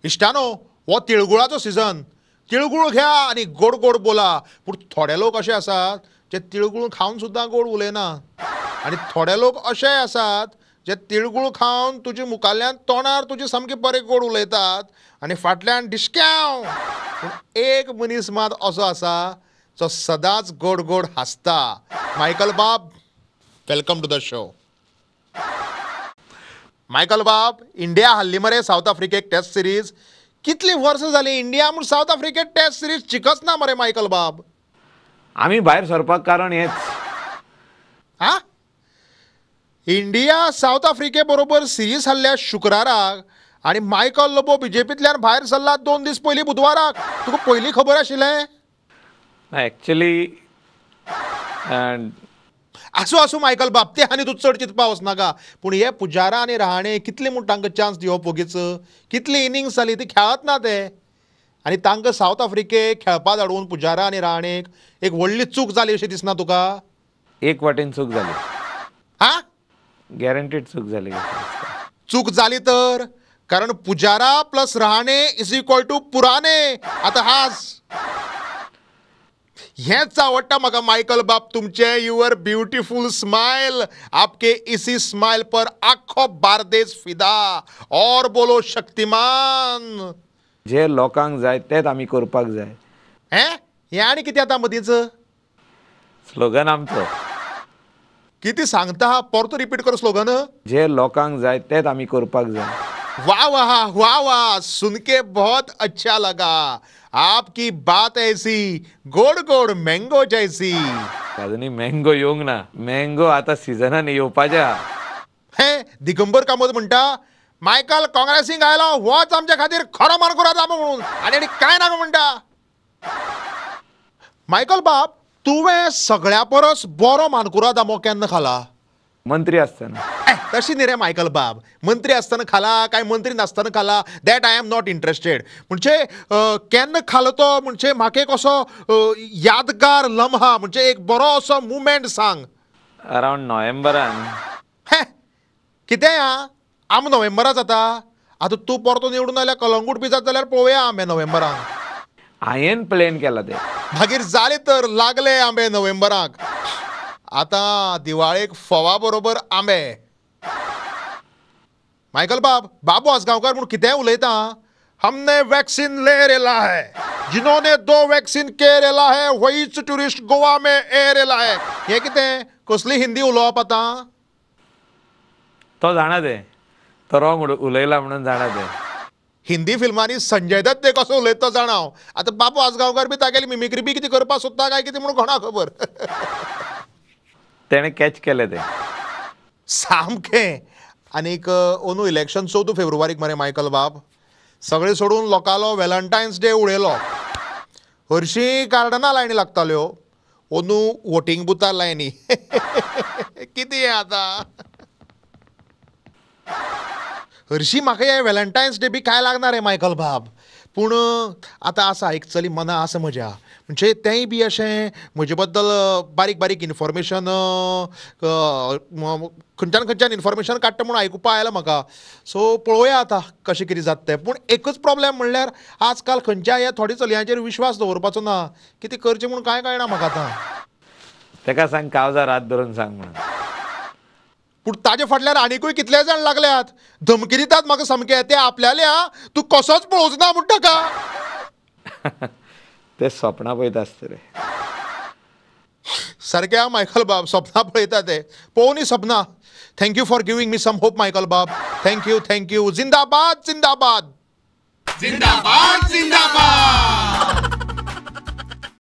इश्टानो, हो तिळगुळाचो सीझन. तिळगुळ घ्या आणि गोड गोड बोला. पूण थोडे लोक असे आसात जे तिळगुळ खावन सुद्दां गोड उलयना, आनी थोडे लोक अशेय आसात जे तिळगुळ खावन तुज्या मुखाल्ल्यान तोंडार तुजे सामके बरे गोड उलयतात आनी फाटल्यान डिस्क्याव. पूण एक मनीस मात असो आसा जो सदांच गोड गोड हांसता. मायकल बाब, welcome to the show. Michael बाब, इंडिया हारली मरे साऊथ आफ्रिकेक टेस्ट सिरीज. कितली वर्सां जाली इंडिया म्हूण साऊथ आफ्रिकेक टेस्ट सिरीज जिखच ना मरे मायकल बाब. आमी भायर सरपाक कारण हेच. हा, इंडिया साऊथ आफ्रिके बरोबर सिरीज हारल्या शुक्राराक आनी मायकल लोबो बीजेपींतल्यान भायर सरला 2 दीस पयलीं बुधवाराक. तुका पयलीं खबर आशिल्लें? एक्चुअली आसूं आसूं मायकल बाब, ते आनी तूं चड चिंतपा वचनाका. पूण हे पुजारा आनी रहाणे कितले म्हूण तांकां चान्स दिवप ओगीच. कितली इनिंग्स जाली ती खेळत ना ते. आनी तांकां साऊथ आफ्रिकेक खेळपा धाडून पुजारा आनी रहाणेक एक व्हडली चूक जाली अशें दिसना तुका? एक वाटेन चूक जाली. हा, गॅरंटीड चूक जाली. चूक जाली तर, कारण Pujara plus Rahane is equal to पुराणे. आतां हास. हेच आवडटा म्हाका मायकल बाब तुमचे. Your beautiful smile. आपके इसी स्माइल पर आख्खो बार्देस फिदा. और बोलो शक्तिमान. जे लोकांक जाय तेच आमी करपाक जाय. हे आनी कितें आतां मदींच स्लोगन आमचो. कितें सांगता? परतो रिपीट कर स्लोगन. जे लोकांक जाय तेच आमी करपाक जाय. वाह वाह वाह वाह, सुन के बहुत अच्छा लगा. आपकी बात ऐसी गोड गोड मँगो जैसी. अजुनी मँगो येवंक ना. मँगो आतां सिजनान येवपाच्या. हे दिगंबर कामत म्हणटा, मायकल काँग्रेसींक आयलो होच आमच्या खातीर खरो मानकुराद जावो म्हणून, आनी कांय नाका म्हणटा. मायकल बाब, तुवें सगळ्या परस बरो मानकुराद आंबो केन्ना खाला? मंत्री आसतना. तशी न्ही रे मायकल बाब. मंत्री आसतना खाला काय मंत्री नासतना खाला, that I am not interested. म्हणजे केन्ना खालो तो, म्हणजे म्हाका एक असो यादगार लम्हा, म्हणजे एक बरो असो मुमेंट सांग. अरावंड नोव्हेंबरान. कितें आम नोव्हेंबराक जाता? आतां तूं परतो निवडून आयल्यार कलंगूट बी जाता जाल्यार पळोवया आंबे नोव्हेंबराक. हांवें प्लॅन केला ते. मागीर जाले तर लागले आंबे नोव्हेंबराक. आतां दिवाळेक फोवा बरोबर आंबे. मायकल बाब, बाबू आसगांवकार म्हूण कितेंय उलयता. हमने वैक्सीन ले रेला है, जिन्होंने 2 वैक्सीन के रेला है वहीच टुरिस्ट गोवा में ए रेला है. हे कितें? कसली हिंदी उलोवप आतां? तो जाणा ते. तो रॉंग उलयला म्हणून जाणा ते. हिंदी फिल्मांनी संजय दत्त ते कसो उलयता तो जाणा हांव. आतां बाबू आसगांवकार बी तागेली मिमिक्री बी कितें करपाक सोदता काय कितें म्हणून कोणा खबर. तेणें कॅच केलें तें. सामकें. आनीक अंदू इलेक्शन 4 फेब्रुवारीक मरे मायकल बाब. सगळें सोडून लोकालो व्हॅलंटायन्स डे उडयलो. हरशीं गार्डना लायनी लागताल्यो, अंदू वोटींग बुथार लायनी. कितें हें आतां? हरशीं म्हाका हे व्हॅलंटायन्स डे बी कांय लागना रे मायकल बाब. पूण आतां आसा एक चली मना आसा म्हज्या, म्हणजे तेंय बी अशें म्हजे बद्दल बारीक बारीक इन्फॉर्मेशन खंयच्यान इन्फॉर्मेशन काडटा म्हणून आयकुपा आयलां म्हाका. सो पळोवया आतां कशें कितें जाता तें. पूण एकच प्रॉब्लेम म्हणल्यार आजकाल खंयच्याय ह्या थोड्या चलयांचेर विश्वास दवरपाचो ना. कितें करचें म्हणून कांय कळना म्हाका आतां. तेका सांग काळजार हात धरून सांग म्हणून. पूण ताजे फाटल्यान आनीकूय कितले जाण लागल्यात. धमकी दितात म्हाका सामके. ते आपल्याल्या तूं कसोच पळोवचो ना म्हणटा का? ते सपना पळयता आसता रे. सारकें मायकल बाब, सपना पळयता ते. पळोवनी सपना. Thank you for giving me some hope Michael बाब. Thank you thank you. जिंदाबाद जिंदाबाद. जिंदाबाद जिंदाबाद.